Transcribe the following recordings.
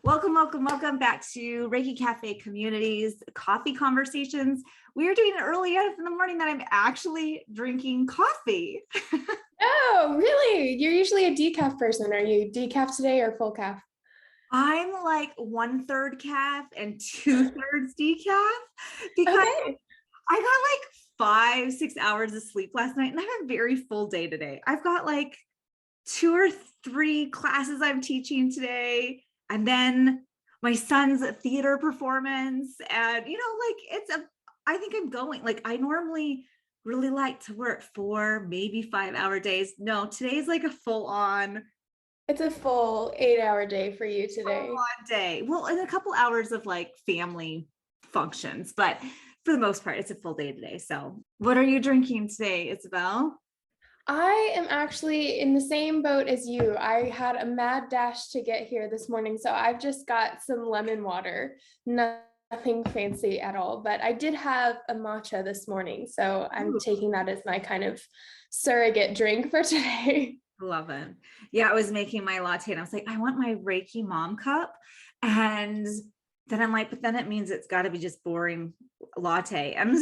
Welcome back to Reiki Cafe Community's Coffee Conversations. We are doing it early enough in the morning that I'm actually drinking coffee. Oh, really? You're usually a decaf person. Are you decaf today or full calf? I'm like 1/3 calf and 2/3 decaf because Okay. I got like 5-6 hours of sleep last night and I have a very full day today. I've got like 2 or 3 classes I'm teaching today. And then my son's theater performance, and I think I'm going, like, I normally really like to work 4, maybe 5 hour days. No, today's like a full on It's a full 8-hour day for you today. day. Well, and a couple hours of like family functions, but for the most part, it's a full day today. So what are you drinking today, Isabel? I am actually in the same boat as you. I had a mad dash to get here this morning, so I've just got some lemon water. Nothing fancy at all, but I did have a matcha this morning, so I'm Ooh. taking that as my kind of surrogate drink for today. Love it. Yeah, I was making my latte and I was like, I want my Reiki mom cup. And then I'm like, but then it means it's got to be just boring latte. And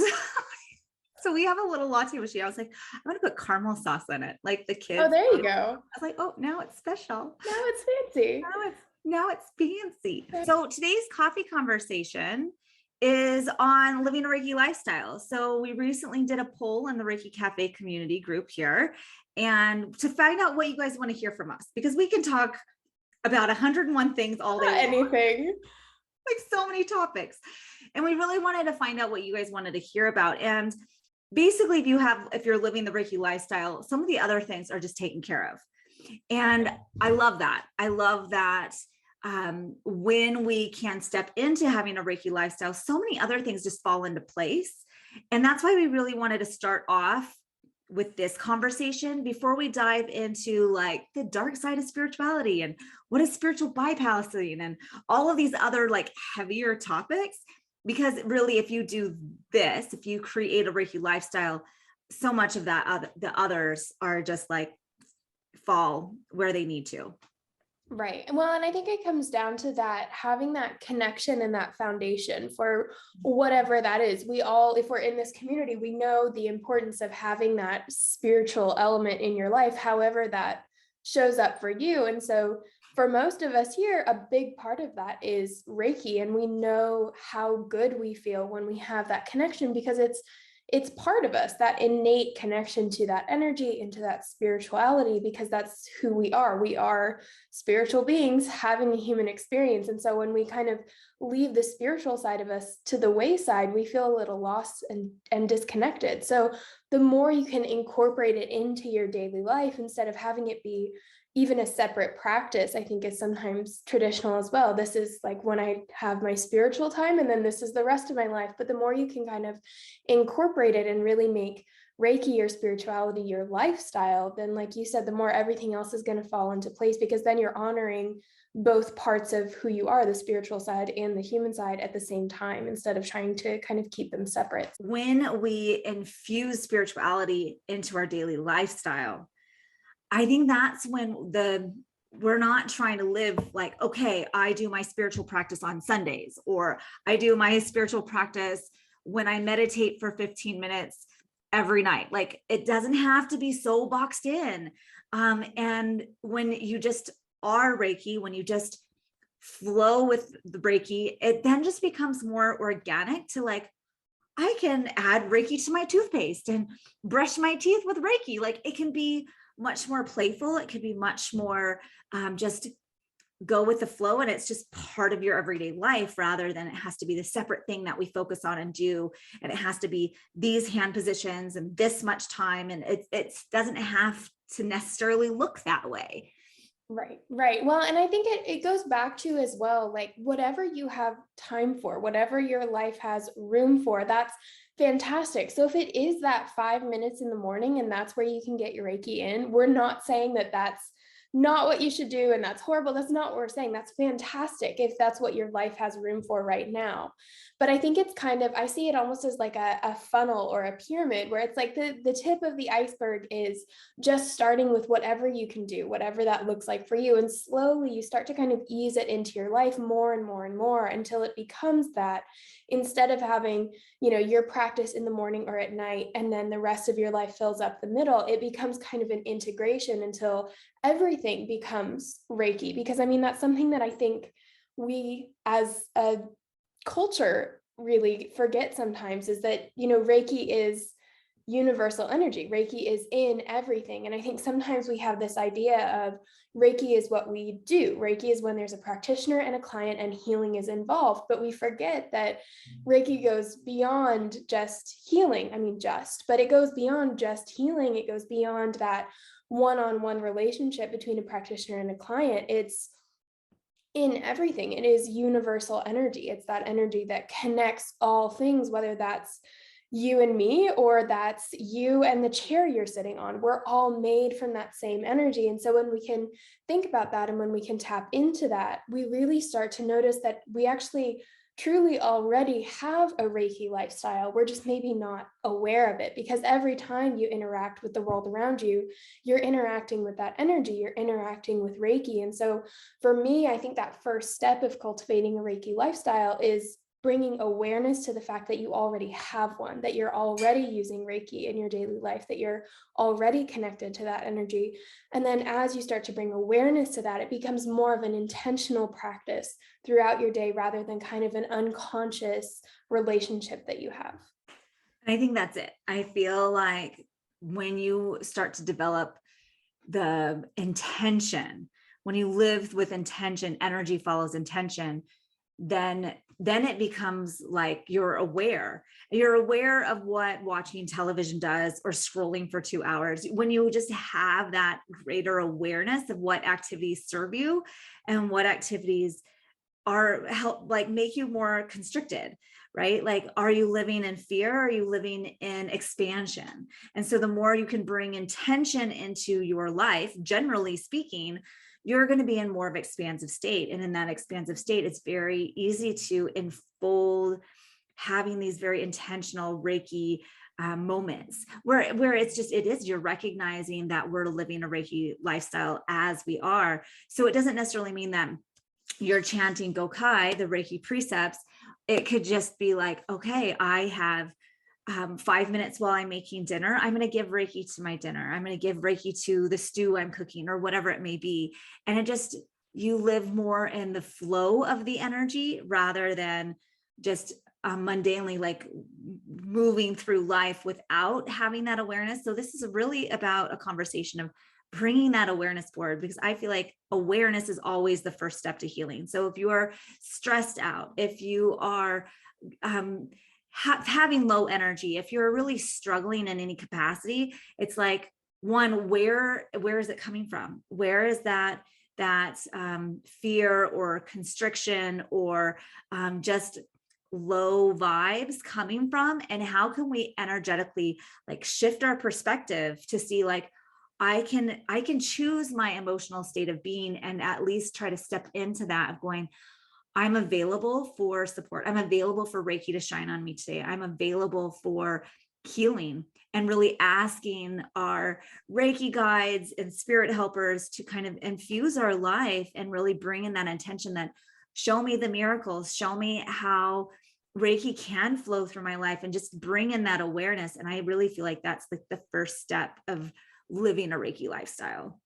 so we have a little latte machine. I was like, I'm going to put caramel sauce in it. Like the kids. Oh, there you go. I was like, oh, now it's special. Now it's fancy. Now it's fancy. So today's coffee conversation is on living a Reiki lifestyle. So we recently did a poll in the Reiki Cafe community group here, and to find out what you guys want to hear from us, because we can talk about 101 things all day. Anything. Like so many topics. And we really wanted to find out what you guys wanted to hear about. And basically, if you're living the Reiki lifestyle, some of the other things are just taken care of. And I love that. When we can step into having a Reiki lifestyle, so many other things just fall into place. And that's why we really wanted to start off with this conversation before we dive into like the dark side of spirituality and what is spiritual bypassing and all of these other like heavier topics. Because really, if you do this, if you create a Reiki lifestyle, so much of that the others are just like fall where they need to. Right. Well, and I think it comes down to that, having that connection and that foundation for whatever that is. We all, if we're in this community, we know the importance of having that spiritual element in your life, however that shows up for you. And so for most of us here, a big part of that is Reiki. And we know how good we feel when we have that connection, because it's part of us, that innate connection to that energy, into that spirituality, because that's who we are. We are spiritual beings having a human experience. And so when we kind of leave the spiritual side of us to the wayside, we feel a little lost and disconnected. So the more you can incorporate it into your daily life, instead of having it be even a separate practice, I think is sometimes traditional as well. This is like when I have my spiritual time, and then this is the rest of my life. But the more you can kind of incorporate it and really make Reiki or spirituality your lifestyle, then like you said, the more everything else is going to fall into place, because then you're honoring both parts of who you are, the spiritual side and the human side, at the same time, instead of trying to kind of keep them separate. When we infuse spirituality into our daily lifestyle, I think that's when we're not trying to live like, okay, I do my spiritual practice on Sundays, or I do my spiritual practice when I meditate for 15 minutes every night. Like, it doesn't have to be so boxed in. And when you just are Reiki, when you just flow with the Reiki, it then just becomes more organic to like, I can add Reiki to my toothpaste and brush my teeth with Reiki. Like, it can be much more playful. It could be much more just go with the flow, and it's just part of your everyday life, rather than it has to be the separate thing that we focus on and do, and it has to be these hand positions and this much time, and it doesn't have to necessarily look that way. Right. Well, and I think it goes back to as well, like whatever you have time for, whatever your life has room for, that's fantastic. So if it is that 5 minutes in the morning and that's where you can get your Reiki in, we're not saying that that's not what you should do and that's horrible. That's not what we're saying. That's fantastic if that's what your life has room for right now. But I think it's kind of, I see it almost as like a funnel or a pyramid, where it's like the tip of the iceberg is just starting with whatever you can do, whatever that looks like for you. And slowly you start to kind of ease it into your life more and more and more until it becomes that, instead of having, your practice in the morning or at night, and then the rest of your life fills up the middle, it becomes kind of an integration until everything becomes Reiki. Because I mean, that's something that I think we as a culture really forget sometimes, is that, Reiki is universal energy. Reiki is in everything. And I think sometimes we have this idea of Reiki is what we do. Reiki is when there's a practitioner and a client and healing is involved. But we forget that Reiki goes beyond just healing. I mean, but it goes beyond just healing. It goes beyond that one-on-one relationship between a practitioner and a client. It's in everything. It is universal energy. It's that energy that connects all things, whether that's you and me, or that's you and the chair you're sitting on. We're all made from that same energy. And so when we can think about that and when we can tap into that, we really start to notice that we actually truly already have a Reiki lifestyle. We're just maybe not aware of it, because every time you interact with the world around you, you're interacting with that energy, you're interacting with Reiki. And so for me, I think that first step of cultivating a Reiki lifestyle is bringing awareness to the fact that you already have one, that you're already using Reiki in your daily life, that you're already connected to that energy. And then as you start to bring awareness to that, it becomes more of an intentional practice throughout your day, rather than kind of an unconscious relationship that you have. I think that's it. I feel like when you start to develop the intention, when you live with intention, energy follows intention, then it becomes like you're aware of what watching television does or scrolling for 2 hours. When you just have that greater awareness of what activities serve you and what activities are help, like, make you more constricted, right? Like, are you living in fear? Or are you living in expansion? And so the more you can bring intention into your life, generally speaking, you're going to be in more of expansive state. And in that expansive state, it's very easy to enfold having these very intentional Reiki moments where you're recognizing that we're living a Reiki lifestyle as we are. So it doesn't necessarily mean that you're chanting Gokai, the Reiki precepts. It could just be like, okay, I have 5 minutes while I'm making dinner. I'm going to give Reiki to my dinner. I'm going to give Reiki to the stew I'm cooking, or whatever it may be. And it just, you live more in the flow of the energy rather than just mundanely like moving through life without having that awareness. So this is really about a conversation of bringing that awareness forward, because I feel like awareness is always the first step to healing. So if you are stressed out, if you are having low energy, if you're really struggling in any capacity, it's like, one, where is it coming from? Where is that fear or constriction or just low vibes coming from? And how can we energetically like shift our perspective to see like, I can choose my emotional state of being, and at least try to step into that of going, I'm available for support. I'm available for Reiki to shine on me today. I'm available for healing, and really asking our Reiki guides and spirit helpers to kind of infuse our life and really bring in that intention that show me the miracles, show me how Reiki can flow through my life, and just bring in that awareness. And I really feel like that's like the first step of living a Reiki lifestyle.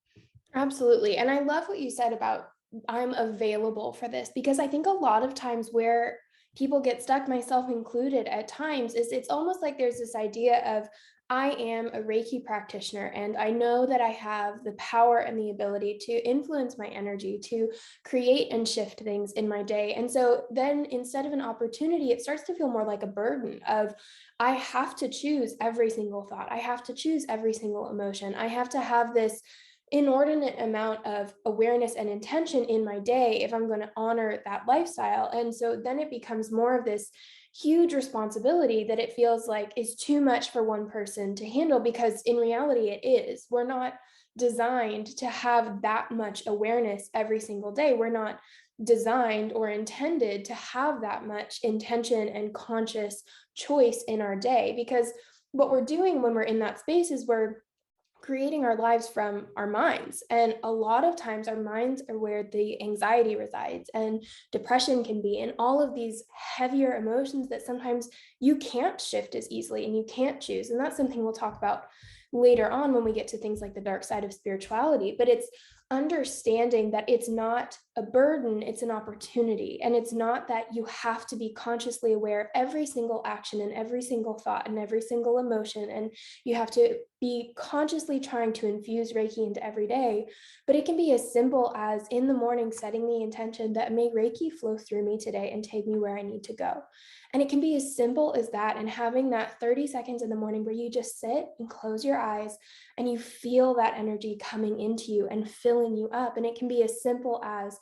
Absolutely. And I love what you said about I'm available for this, because I think a lot of times where people get stuck, myself included at times, is it's almost like there's this idea of I am a Reiki practitioner and I know that I have the power and the ability to influence my energy, to create and shift things in my day. And so then instead of an opportunity, it starts to feel more like a burden of I have to choose every single thought. I have to choose every single emotion. I have to have this inordinate amount of awareness and intention in my day if I'm going to honor that lifestyle. And so then it becomes more of this huge responsibility that it feels like is too much for one person to handle, because in reality it is. We're not designed to have that much awareness every single day. We're not designed or intended to have that much intention and conscious choice in our day, because what we're doing when we're in that space is we're creating our lives from our minds. And a lot of times our minds are where the anxiety resides and depression can be, and all of these heavier emotions that sometimes you can't shift as easily and you can't choose. And that's something we'll talk about later on when we get to things like the dark side of spirituality. But it's understanding that it's not a burden, it's an opportunity. And it's not that you have to be consciously aware of every single action and every single thought and every single emotion. And you have to be consciously trying to infuse Reiki into every day. But it can be as simple as in the morning setting the intention that may Reiki flow through me today and take me where I need to go. And it can be as simple as that, and having that 30 seconds in the morning where you just sit and close your eyes and you feel that energy coming into you and filling you up. And it can be as simple as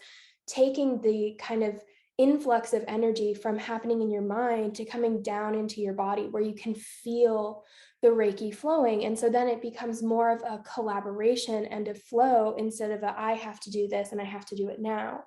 taking the kind of influx of energy from happening in your mind to coming down into your body where you can feel the Reiki flowing. And so then it becomes more of a collaboration and a flow instead of I have to do this and I have to do it now.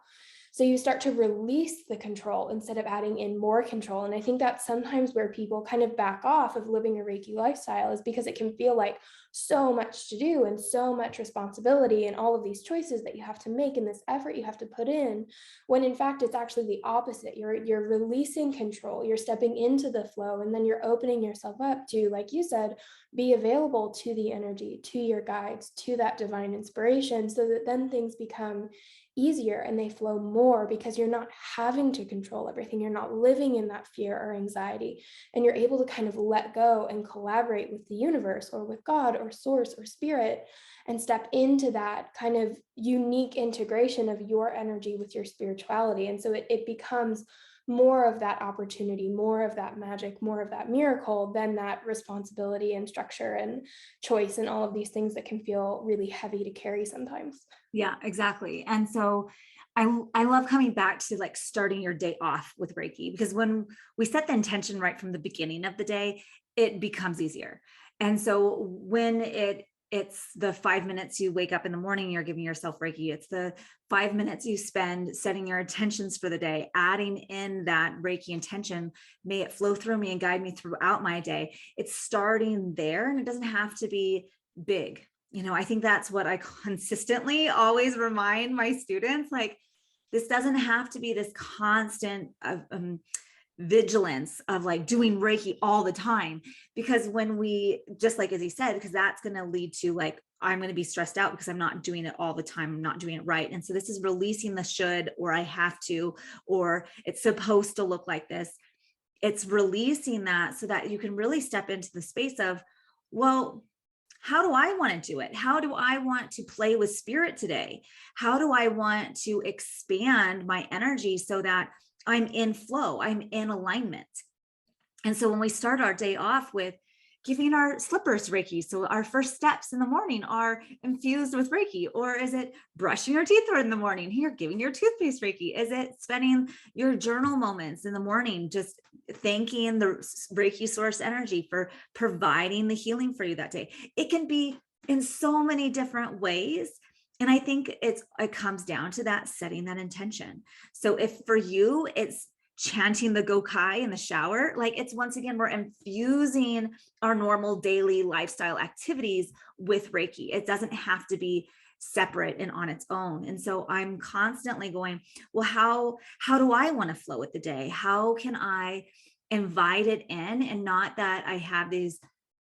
So you start to release the control instead of adding in more control. And I think that's sometimes where people kind of back off of living a Reiki lifestyle, is because it can feel like so much to do and so much responsibility and all of these choices that you have to make and this effort you have to put in, when in fact it's actually the opposite. You're releasing control, you're stepping into the flow, and then you're opening yourself up to, like you said, be available to the energy, to your guides, to that divine inspiration, so that then things become easier and they flow more, because you're not having to control everything. You're not living in that fear or anxiety, and you're able to kind of let go and collaborate with the universe or with God or source or spirit and step into that kind of unique integration of your energy with your spirituality. And so it becomes more of that opportunity, more of that magic, more of that miracle than that responsibility and structure and choice and all of these things that can feel really heavy to carry sometimes. Yeah, exactly. And so I love coming back to like starting your day off with Reiki, because when we set the intention right from the beginning of the day, it becomes easier. And so when it's the 5 minutes you wake up in the morning, you're giving yourself Reiki. It's the 5 minutes you spend setting your intentions for the day, adding in that Reiki intention. May it flow through me and guide me throughout my day. It's starting there, and it doesn't have to be big. I think that's what I consistently always remind my students. Like, this doesn't have to be this constant vigilance of like doing Reiki all the time, because when we, just like as he said, because that's going to lead to like, I'm going to be stressed out because I'm not doing it all the time. I'm not doing it right. And so this is releasing the should, or I have to, or it's supposed to look like this. It's releasing that so that you can really step into the space of, well, how do I want to do it? How do I want to play with spirit today? How do I want to expand my energy so that I'm in flow, I'm in alignment? And so when we start our day off with giving our slippers Reiki, so our first steps in the morning are infused with Reiki, or is it brushing your teeth in the morning? Here, giving your toothpaste Reiki. Is it spending your journal moments in the morning, just thanking the Reiki source energy for providing the healing for you that day? It can be in so many different ways. And I think it comes down to that, setting that intention. So if for you, it's chanting the Gokai in the shower, like it's, once again, we're infusing our normal daily lifestyle activities with Reiki. It doesn't have to be separate and on its own. And so I'm constantly going, well, how do I want to flow with the day? How can I invite it in? And not that I have these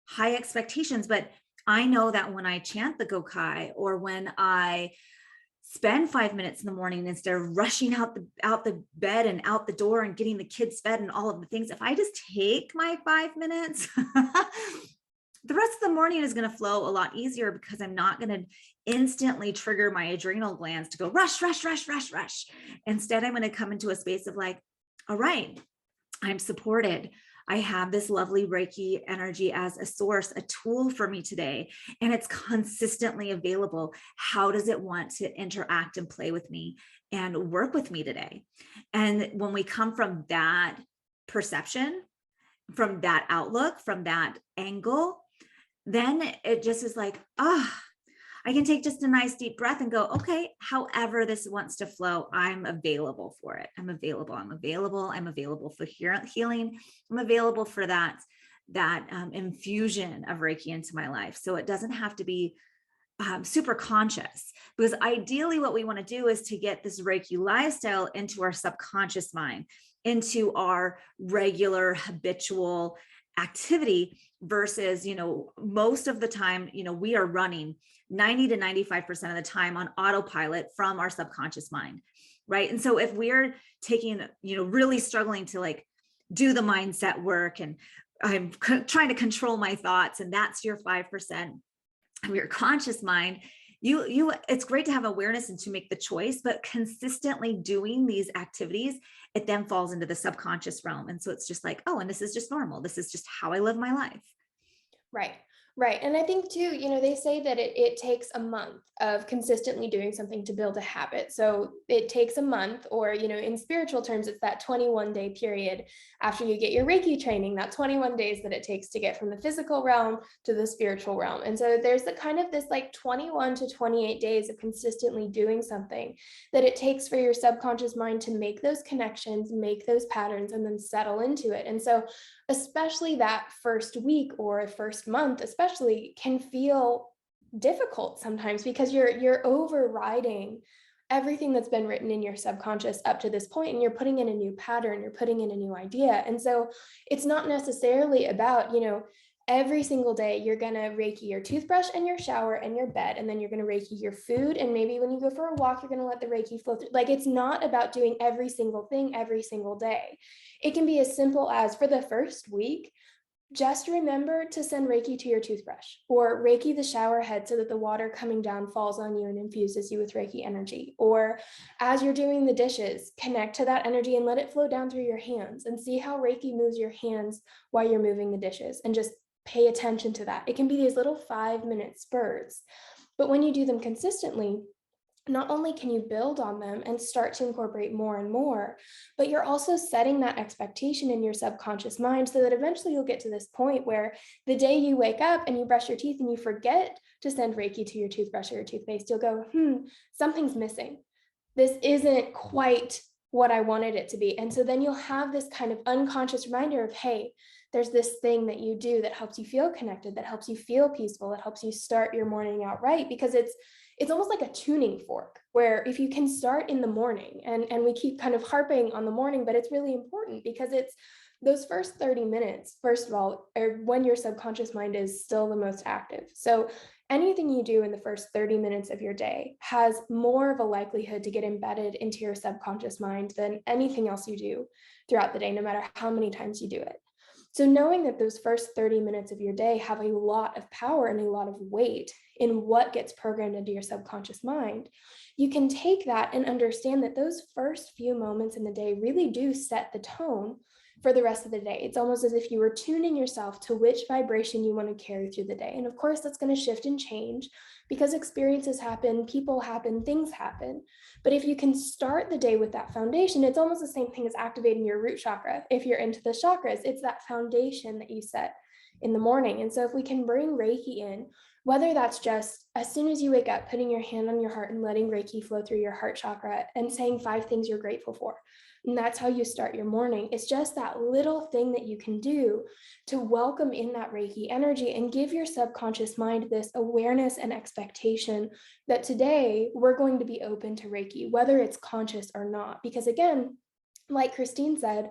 high expectations, but I know that when I chant the Gokai, or when I spend 5 minutes in the morning instead of rushing out the bed and out the door and getting the kids fed and all of the things, if I just take my 5 minutes, the rest of the morning is going to flow a lot easier, because I'm not going to instantly trigger my adrenal glands to go rush, rush, rush, rush, rush. Instead, I'm going to come into a space of like, all right, I'm supported. I have this lovely Reiki energy as a source, a tool for me today, and it's consistently available. How does it want to interact and play with me and work with me today? And when we come from that perception, from that outlook, from that angle, then it just is like, I can take just a nice deep breath and go, okay, however this wants to flow, I'm available for it. I'm available for healing. I'm available for that infusion of Reiki into my life. So it doesn't have to be super conscious, because ideally what we want to do is to get this Reiki lifestyle into our subconscious mind, into our regular habitual activity versus, most of the time, we are running 90 to 95% of the time on autopilot from our subconscious mind. Right. And so if we're taking, really struggling to like do the mindset work, and I'm trying to control my thoughts, and that's your 5% of your conscious mind, it's great to have awareness and to make the choice, but consistently doing these activities, it then falls into the subconscious realm. And so it's just like, and this is just normal. This is just how I live my life. Right. Right. And I think too, they say that it takes a month of consistently doing something to build a habit. So it takes a month, or, in spiritual terms, it's that 21-day period after you get your Reiki training, that 21 days that it takes to get from the physical realm to the spiritual realm. And so there's the kind of this like 21 to 28 days of consistently doing something that it takes for your subconscious mind to make those connections, make those patterns, and then settle into it. And so especially that first week or first month, especially, can feel difficult sometimes, because you're overriding everything that's been written in your subconscious up to this point, and you're putting in a new pattern, you're putting in a new idea. And so it's not necessarily about, every single day you're going to Reiki your toothbrush and your shower and your bed, and then you're going to Reiki your food, and maybe when you go for a walk you're going to let the Reiki flow through. Like, it's not about doing every single thing every single day. It can be as simple as, for the first week, just remember to send Reiki to your toothbrush, or Reiki the shower head so that the water coming down falls on you and infuses you with Reiki energy. Or as you're doing the dishes, connect to that energy and let it flow down through your hands, and see how Reiki moves your hands while you're moving the dishes, and just pay attention to that. It can be these little 5-minute spurts, but when you do them consistently, not only can you build on them and start to incorporate more and more, but you're also setting that expectation in your subconscious mind, so that eventually you'll get to this point where the day you wake up and you brush your teeth and you forget to send Reiki to your toothbrush or your toothpaste, you'll go, something's missing. This isn't quite what I wanted it to be. And so then you'll have this kind of unconscious reminder of, hey, there's this thing that you do that helps you feel connected, that helps you feel peaceful, that helps you start your morning out right. Because it's almost like a tuning fork, where if you can start in the morning, and we keep kind of harping on the morning, but it's really important, because it's those first 30 minutes, first of all, are when your subconscious mind is still the most active. So anything you do in the first 30 minutes of your day has more of a likelihood to get embedded into your subconscious mind than anything else you do throughout the day, no matter how many times you do it. So knowing that those first 30 minutes of your day have a lot of power and a lot of weight in what gets programmed into your subconscious mind, you can take that and understand that those first few moments in the day really do set the tone for the rest of the day. It's almost as if you were tuning yourself to which vibration you want to carry through the day. And of course, that's going to shift and change, because experiences happen, people happen, things happen. But if you can start the day with that foundation, it's almost the same thing as activating your root chakra. If you're into the chakras, it's that foundation that you set in the morning. And so if we can bring Reiki in, whether that's just as soon as you wake up, putting your hand on your heart and letting Reiki flow through your heart chakra and saying 5 things you're grateful for, and that's how you start your morning. It's just that little thing that you can do to welcome in that Reiki energy and give your subconscious mind this awareness and expectation that today we're going to be open to Reiki, whether it's conscious or not. Because again, like Christine said,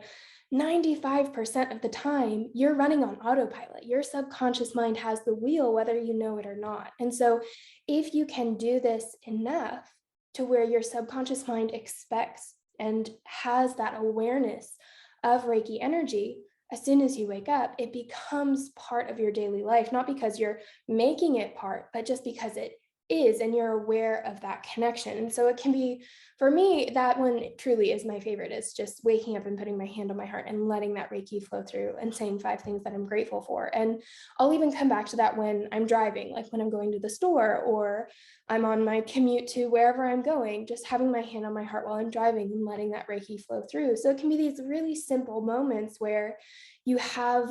95% of the time you're running on autopilot. Your subconscious mind has the wheel, whether you know it or not. And so if you can do this enough to where your subconscious mind expects and has that awareness of Reiki energy, as soon as you wake up, it becomes part of your daily life, not because you're making it part, but just because it is, and you're aware of that connection. And so it can be, for me, that one truly is my favorite, is just waking up and putting my hand on my heart and letting that Reiki flow through and saying 5 things that I'm grateful for. And I'll even come back to that when I'm driving, like when I'm going to the store or I'm on my commute to wherever I'm going, just having my hand on my heart while I'm driving and letting that Reiki flow through. So it can be these really simple moments where you have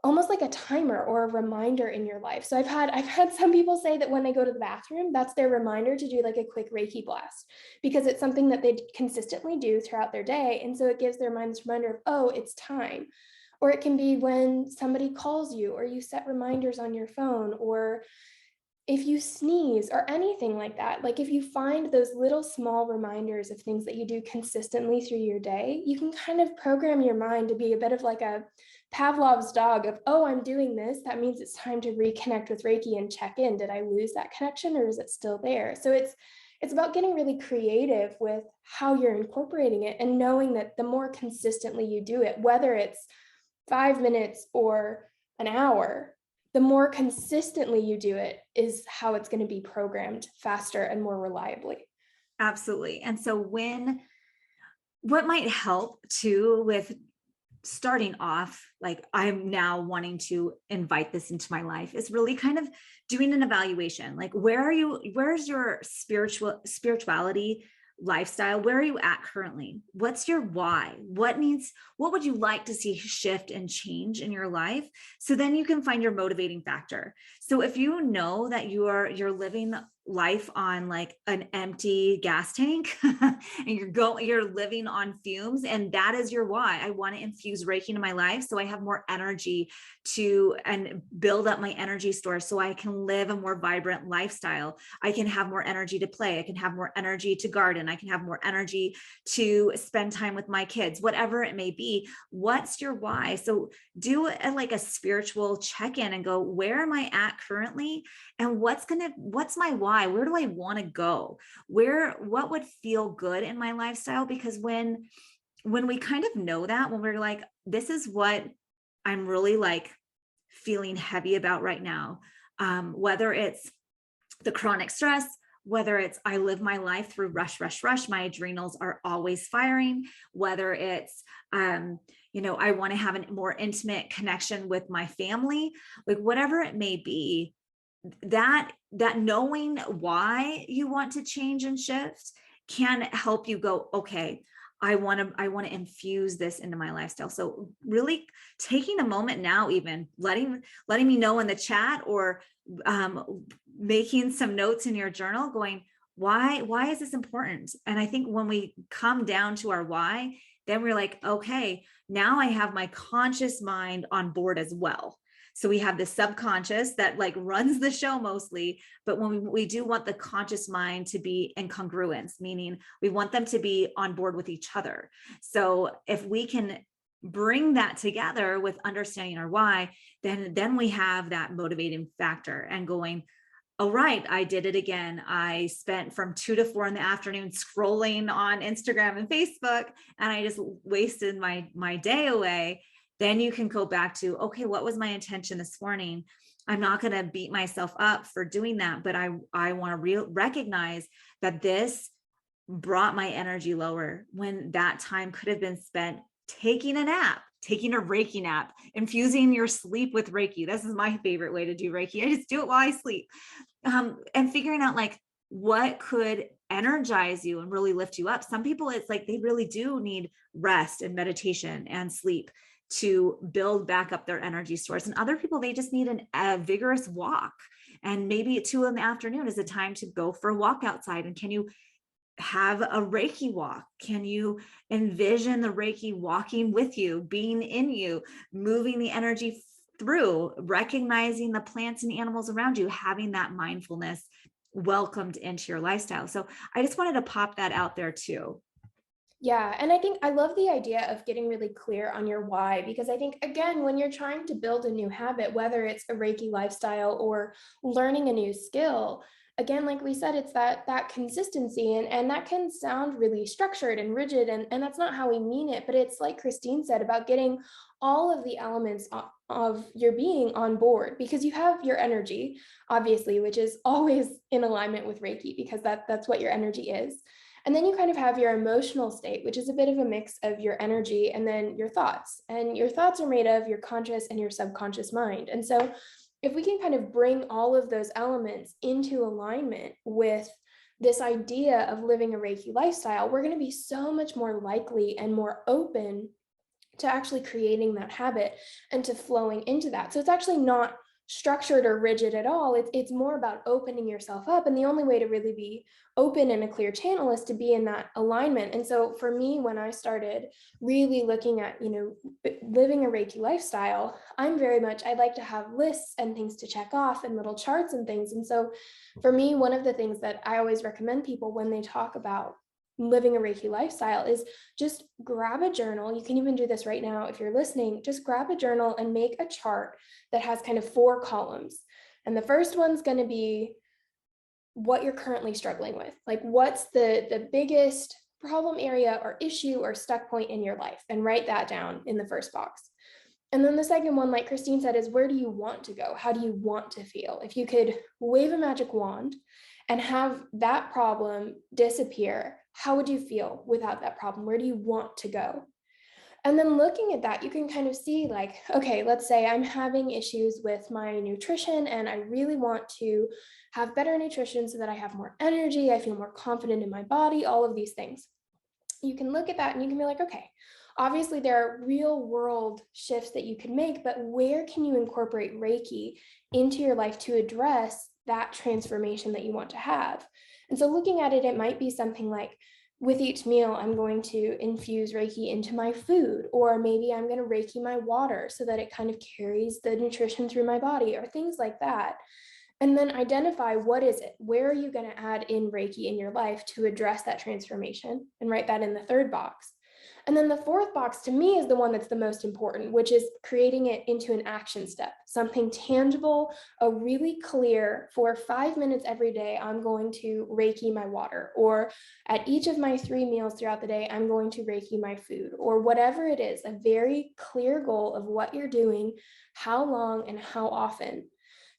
almost like a timer or a reminder in your life. So I've had some people say that when they go to the bathroom, that's their reminder to do like a quick Reiki blast, because it's something that they consistently do throughout their day. And so it gives their mind this reminder of, oh, it's time. Or it can be when somebody calls you, or you set reminders on your phone, or if you sneeze or anything like that. Like if you find those little small reminders of things that you do consistently through your day, you can kind of program your mind to be a bit of like a Pavlov's dog of, oh, I'm doing this. That means it's time to reconnect with Reiki and check in. Did I lose that connection, or is it still there? So it's about getting really creative with how you're incorporating it, and knowing that the more consistently you do it, whether it's 5 minutes or an hour, the more consistently you do it is how it's going to be programmed faster and more reliably. Absolutely. And so what might help too with starting off, like I'm now wanting to invite this into my life, is really kind of doing an evaluation. Like, where's your spirituality lifestyle? Where are you at currently? What's your why? What would you like to see shift and change in your life? So then you can find your motivating factor. So if you know that you're living life on like an empty gas tank and you're living on fumes, and that is your why. I want to infuse Reiki into my life so I have more energy and build up my energy store so I can live a more vibrant lifestyle. I can have more energy to play. I can have more energy to garden. I can have more energy to spend time with my kids, whatever it may be. What's your why? So do like a spiritual check-in and go, where am I at currently? And what's my why? Where do I want to go? What would feel good in my lifestyle? Because when we kind of know that, when we're like, this is what I'm really like feeling heavy about right now, whether it's the chronic stress, whether it's I live my life through rush, my adrenals are always firing, whether it's, I want to have a more intimate connection with my family, like whatever it may be, that knowing why you want to change and shift can help you go, okay, I want to infuse this into my lifestyle. So really taking a moment now, even letting me know in the chat, or making some notes in your journal going, why is this important? And I think when we come down to our why, then we're like, okay, now I have my conscious mind on board as well. So we have the subconscious that like runs the show mostly, but when we do want the conscious mind to be in congruence, meaning we want them to be on board with each other. So if we can bring that together with understanding our why, then we have that motivating factor and going, oh, right, I did it again. I spent from 2 to 4 in the afternoon scrolling on Instagram and Facebook, and I just wasted my day away. Then you can go back to, okay, what was my intention this morning? I'm not going to beat myself up for doing that, but I want to recognize that this brought my energy lower when that time could have been spent taking a nap, taking a Reiki nap, infusing your sleep with Reiki. This is my favorite way to do Reiki. I just do it while I sleep. And figuring out like what could energize you and really lift you up. Some people, it's like they really do need rest and meditation and sleep to build back up their energy stores. And other people, they just need a vigorous walk. And maybe at 2 p.m. is a time to go for a walk outside. And can you have a Reiki walk? Can you envision the Reiki walking with you, being in you, moving the energy through, recognizing the plants and animals around you, having that mindfulness welcomed into your lifestyle? So I just wanted to pop that out there too. Yeah. And I think I love the idea of getting really clear on your why, because I think, again, when you're trying to build a new habit, whether it's a Reiki lifestyle or learning a new skill, again, like we said, it's that consistency, and that can sound really structured and rigid, and that's not how we mean it. But it's like Christine said about getting all of the elements of your being on board, because you have your energy, obviously, which is always in alignment with Reiki, because that's what your energy is. And then you kind of have your emotional state, which is a bit of a mix of your energy and then your thoughts. And your thoughts are made of your conscious and your subconscious mind. And so if we can kind of bring all of those elements into alignment with this idea of living a Reiki lifestyle, we're going to be so much more likely and more open to actually creating that habit and to flowing into that. So it's actually not structured or rigid at all. It's more about opening yourself up. And the only way to really be open in a clear channel is to be in that alignment. And so for me, when I started really looking at, living a Reiki lifestyle, I'm very much, I like to have lists and things to check off and little charts and things. And so for me, one of the things that I always recommend people when they talk about living a Reiki lifestyle is just grab a journal. You can even do this right now if you're listening. Just grab a journal and make a chart that has kind of 4 columns. And the first one's going to be what you're currently struggling with. Like, what's the biggest problem area or issue or stuck point in your life? And write that down in the first box. And then the second one, like Christine said, is where do you want to go? How do you want to feel? If you could wave a magic wand and have that problem disappear, how would you feel without that problem? Where do you want to go? And then looking at that, you can kind of see like, okay, let's say I'm having issues with my nutrition and I really want to have better nutrition so that I have more energy, I feel more confident in my body, all of these things. You can look at that and you can be like, okay, obviously there are real world shifts that you can make, but where can you incorporate Reiki into your life to address that transformation that you want to have? And so looking at it, it might be something like, with each meal, I'm going to infuse Reiki into my food, or maybe I'm going to Reiki my water so that it kind of carries the nutrition through my body, or things like that. And then identify, what is it? Where are you going to add in Reiki in your life to address that transformation? And write that in the third box. And then the fourth box to me is the one that's the most important, which is creating it into an action step, something tangible, a really clear, for 5 minutes every day, I'm going to Reiki my water, or at each of my 3 meals throughout the day, I'm going to Reiki my food, or whatever it is, a very clear goal of what you're doing, how long and how often.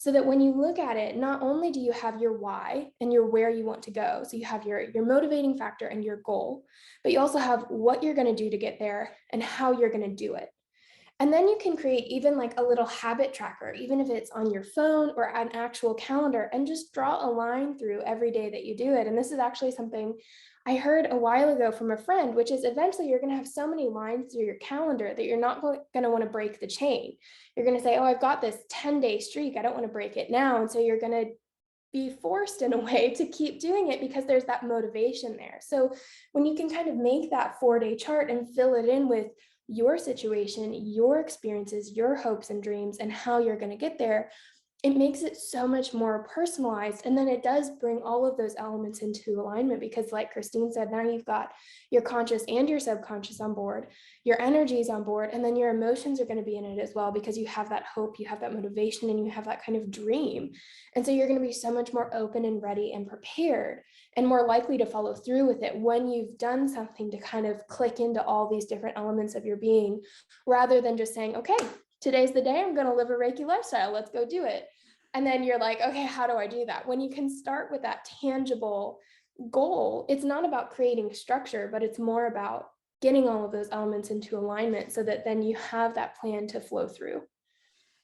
So that when you look at it, not only do you have your why and your where you want to go, so you have your motivating factor and your goal, but you also have what you're going to do to get there and how you're going to do it. And then you can create even like a little habit tracker, even if it's on your phone or an actual calendar, and just draw a line through every day that you do it. And this is actually something I heard a while ago from a friend, which is eventually you're going to have so many lines through your calendar that you're not going to want to break the chain. You're going to say, oh, I've got this 10-day streak, I don't want to break it now. And so you're going to be forced in a way to keep doing it because there's that motivation there. So when you can kind of make that 4-day chart and fill it in with your situation, your experiences, your hopes and dreams, and how you're going to get there, it makes it so much more personalized. And then it does bring all of those elements into alignment, because like Christine said, now you've got your conscious and your subconscious on board, your energy is on board, and then your emotions are going to be in it as well, because you have that hope, you have that motivation, and you have that kind of dream. And so you're going to be so much more open and ready and prepared and more likely to follow through with it when you've done something to kind of click into all these different elements of your being, rather than just saying, okay, today's the day I'm going to live a Reiki lifestyle, let's go do it. And then you're like, okay, how do I do that? When you can start with that tangible goal, it's not about creating structure, but it's more about getting all of those elements into alignment so that then you have that plan to flow through.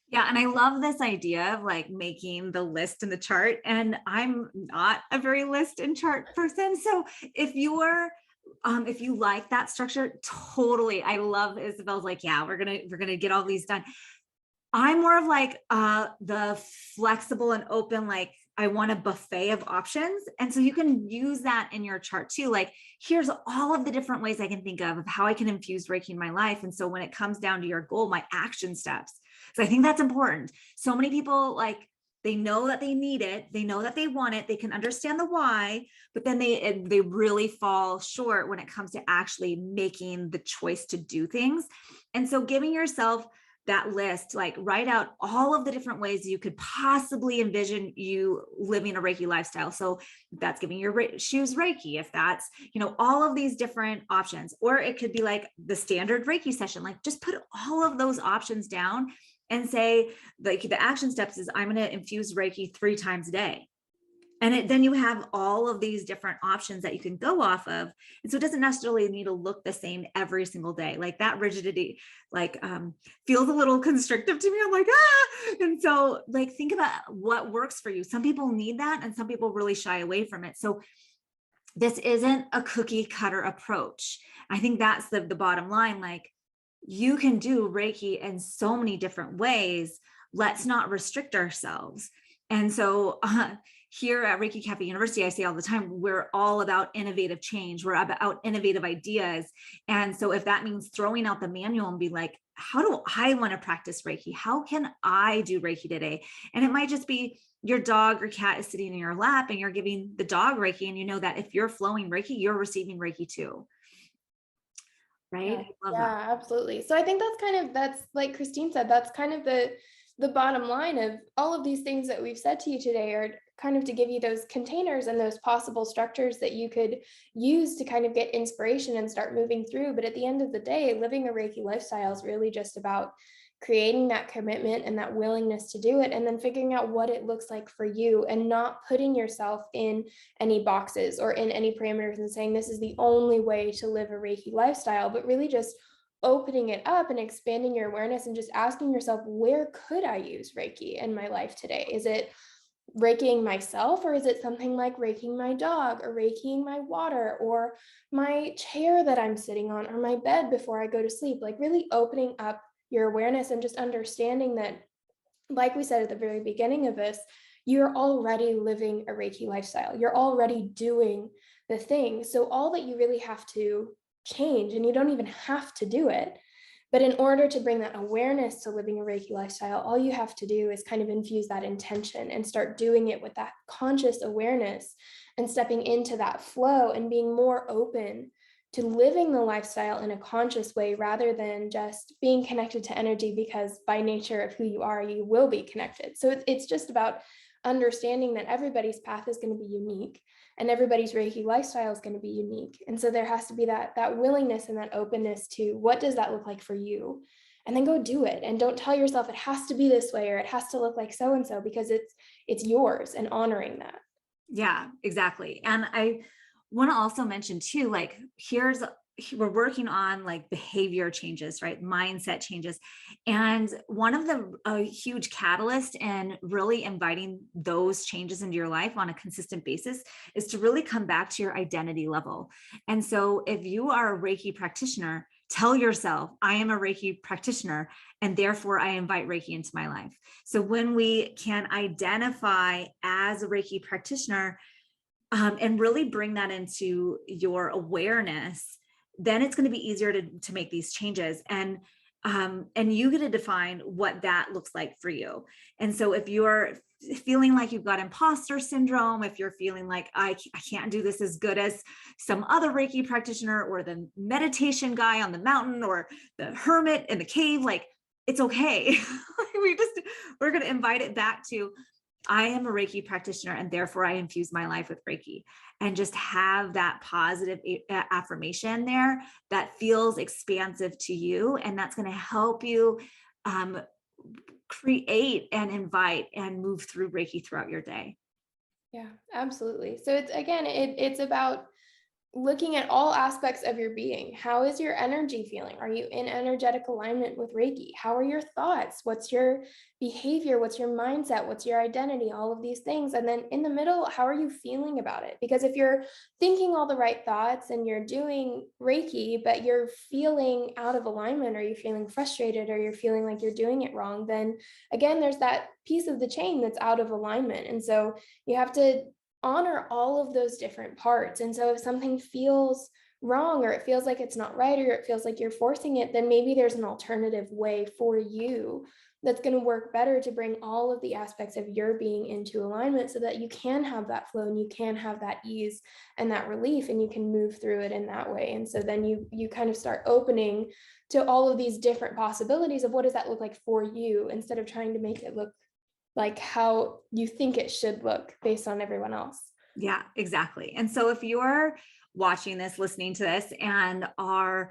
Yeah. And I love this idea of like making the list and the chart. And I'm not a very list and chart person. So if you like that structure, totally. I love Isabel's like, yeah, we're gonna get all these done. I'm more of like the flexible and open, like I want a buffet of options. And so you can use that in your chart too. Like, here's all of the different ways I can think of how I can infuse Reiki in my life. And so when it comes down to your goal, my action steps. So I think that's important. So many people, like, they know that they need it. They know that they want it. They can understand the why, but then they really fall short when it comes to actually making the choice to do things. And so giving yourself that list, like write out all of the different ways you could possibly envision you living a Reiki lifestyle. So if that's giving your shoes Reiki, if that's, all of these different options, or it could be like the standard Reiki session, like just put all of those options down and say, like, the action steps is I'm going to infuse Reiki 3 times a day. And then you have all of these different options that you can go off of. And so it doesn't necessarily need to look the same every single day. Like that rigidity, like, feels a little constrictive to me. I'm like, ah. And so like, think about what works for you. Some people need that and some people really shy away from it. So this isn't a cookie cutter approach. I think that's the bottom line. Like, you can do Reiki in so many different ways. Let's not restrict ourselves. And so here at Reiki Cafe University, I say all the time, we're all about innovative change. We're about innovative ideas. And so if that means throwing out the manual and be like, how do I want to practice Reiki? How can I do Reiki today? And it might just be your dog or cat is sitting in your lap and you're giving the dog Reiki. And you know that if you're flowing Reiki, you're receiving Reiki too. Right? Yeah, I love yeah, that. absolutely. So I think that's like Christine said, that's kind of the bottom line of all of these things that we've said to you today, are kind of to give you those containers and those possible structures that you could use to kind of get inspiration and start moving through. But at the end of the day, living a Reiki lifestyle is really just about creating that commitment and that willingness to do it, and then figuring out what it looks like for you, and not putting yourself in any boxes or in any parameters and saying this is the only way to live a Reiki lifestyle, but really just opening it up and expanding your awareness and just asking yourself, where could I use Reiki in my life today? Is it Reikiing myself, or is it something like Reikiing my dog, or Reikiing my water, or my chair that I'm sitting on, or my bed before I go to sleep? Like really opening up your awareness and just understanding that, like we said at the very beginning of this, you're already living a Reiki lifestyle. You're already doing the thing. So all that you really have to change, and you don't even have to do it, but in order to bring that awareness to living a Reiki lifestyle, all you have to do is kind of infuse that intention and start doing it with that conscious awareness and stepping into that flow and being more open to living the lifestyle in a conscious way, rather than just being connected to energy, because by nature of who you are, you will be connected. So it's just about understanding that everybody's path is going to be unique, and everybody's Reiki lifestyle is going to be unique. And so there has to be that willingness and that openness to what does that look like for you, and then go do it. And don't tell yourself it has to be this way or it has to look like so and so, because it's yours, and honoring that. Yeah, exactly. And I want to also mention too, like we're working on like behavior changes, right? Mindset changes. And one of the huge catalyst in really inviting those changes into your life on a consistent basis is to really come back to your identity level. And so if you are a Reiki practitioner, tell yourself, I am a Reiki practitioner, and therefore I invite Reiki into my life. So when we can identify as a Reiki practitioner, and really bring that into your awareness, then it's going to be easier to make these changes. And you get to define what that looks like for you. And so if you're feeling like you've got imposter syndrome, if you're feeling like I can't do this as good as some other Reiki practitioner, or the meditation guy on the mountain, or the hermit in the cave, like, it's okay. We're going to invite it back to, I am a Reiki practitioner, and therefore I infuse my life with Reiki, and just have that positive affirmation there that feels expansive to you. And that's going to help you create and invite and move through Reiki throughout your day. Yeah, absolutely. So it's about looking at all aspects of your being. How is your energy feeling? Are you in energetic alignment with Reiki? How are your thoughts? What's your behavior? What's your mindset? What's your identity? All of these things. And then in the middle, how are you feeling about it? Because if you're thinking all the right thoughts and you're doing Reiki, but you're feeling out of alignment, or you're feeling frustrated, or you're feeling like you're doing it wrong, then again, there's that piece of the chain that's out of alignment. And so you have to honor all of those different parts. And so if something feels wrong, or it feels like it's not right, or it feels like you're forcing it, then maybe there's an alternative way for you that's going to work better to bring all of the aspects of your being into alignment, so that you can have that flow, and you can have that ease and that relief, and you can move through it in that way. And so then you kind of start opening to all of these different possibilities of what does that look like for you, instead of trying to make it look like how you think it should look based on everyone else. Yeah, exactly. And so if you're watching this, listening to this, and are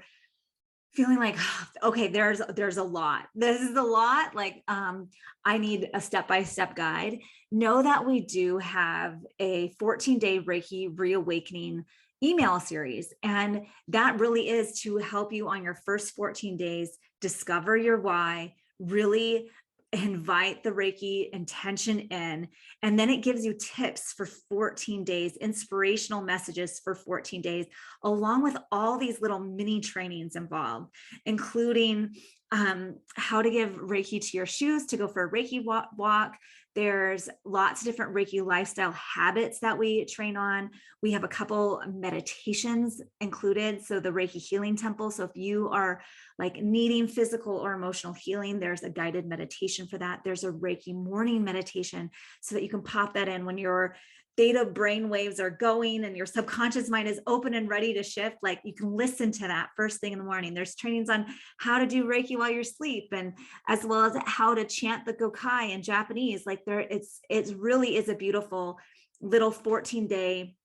feeling like, okay, there's a lot. This is a lot. Like, I need a step-by-step guide. Know that we do have a 14-day Reiki reawakening email series. And that really is to help you on your first 14 days, discover your why, really invite the Reiki intention in, and then it gives you tips for 14 days, inspirational messages for 14 days, along with all these little mini trainings involved, including how to give Reiki to your shoes, to go for a Reiki walk. There's lots of different Reiki lifestyle habits that we train on. We have a couple meditations included. So the Reiki healing temple. So if you are like needing physical or emotional healing, there's a guided meditation for that. There's a Reiki morning meditation so that you can pop that in when your theta brain waves are going and your subconscious mind is open and ready to shift. Like, you can listen to that first thing in the morning. There's trainings on how to do Reiki while you're asleep, and as well as how to chant the Gokai in Japanese. Like, it really is a beautiful little 14-day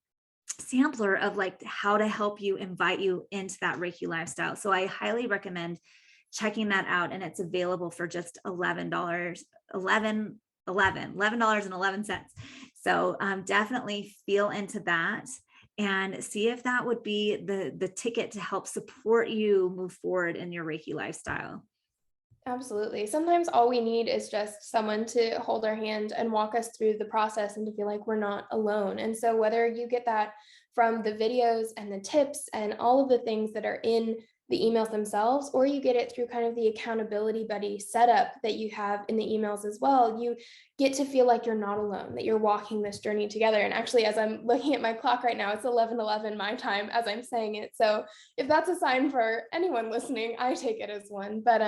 sampler of like how to help you invite you into that Reiki lifestyle. So I highly recommend checking that out. And it's available for just $11.11. So definitely feel into that and see if that would be the ticket to help support you move forward in your Reiki lifestyle. Absolutely. Sometimes all we need is just someone to hold our hand and walk us through the process and to feel like we're not alone. And so whether you get that from the videos and the tips and all of the things that are in the emails themselves, or you get it through kind of the accountability buddy setup that you have in the emails as well, you get to feel like you're not alone, that you're walking this journey together. And actually, as I'm looking at my clock right now, it's 11:11 my time as I'm saying it. So if that's a sign for anyone listening, I take it as one. But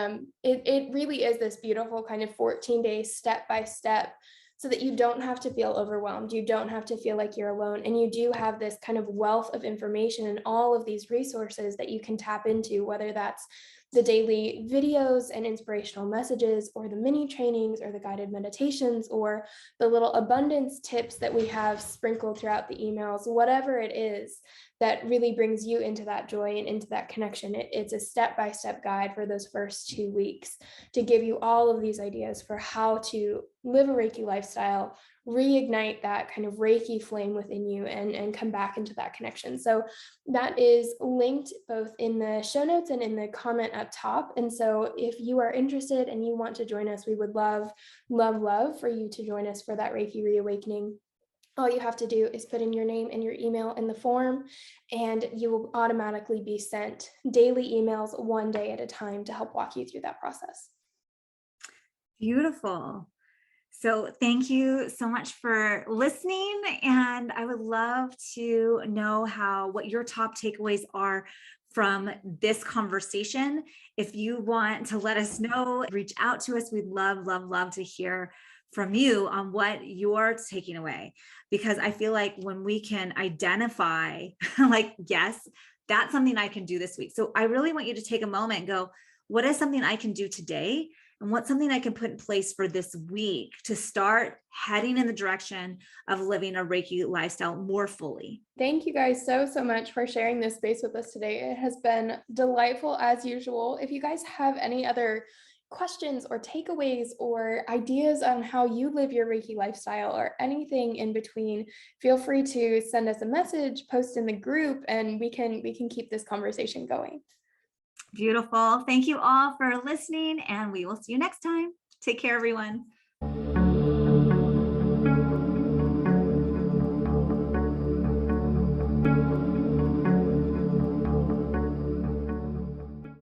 it really is this beautiful kind of 14-day step-by-step, so that you don't have to feel overwhelmed. You don't have to feel like you're alone. And you do have this kind of wealth of information and all of these resources that you can tap into, whether that's the daily videos and inspirational messages, or the mini trainings, or the guided meditations, or the little abundance tips that we have sprinkled throughout the emails, whatever it is that really brings you into that joy and into that connection. It's a step-by-step guide for those first 2 weeks to give you all of these ideas for how to live a Reiki lifestyle, reignite that kind of Reiki flame within you, and come back into that connection. So that is linked both in the show notes and in the comment up top. And so if you are interested and you want to join us, we would love, love, love for you to join us for that Reiki reawakening. All you have to do is put in your name and your email in the form, and you will automatically be sent daily emails 1 day at a time to help walk you through that process. Beautiful. So thank you so much for listening. And I would love to know what your top takeaways are from this conversation. If you want to let us know, reach out to us. We'd love, love, love to hear from you on what you're taking away, because I feel like when we can identify like, yes, that's something I can do this week. So I really want you to take a moment and go, what is something I can do today? And what's something I can put in place for this week to start heading in the direction of living a Reiki lifestyle more fully? Thank you guys so much for sharing this space with us today. It has been delightful as usual. If you guys have any other questions or takeaways or ideas on how you live your Reiki lifestyle, or anything in between, feel free to send us a message, post in the group, and we can keep this conversation going. Beautiful. Thank you all for listening, and we will see you next time. Take care, everyone.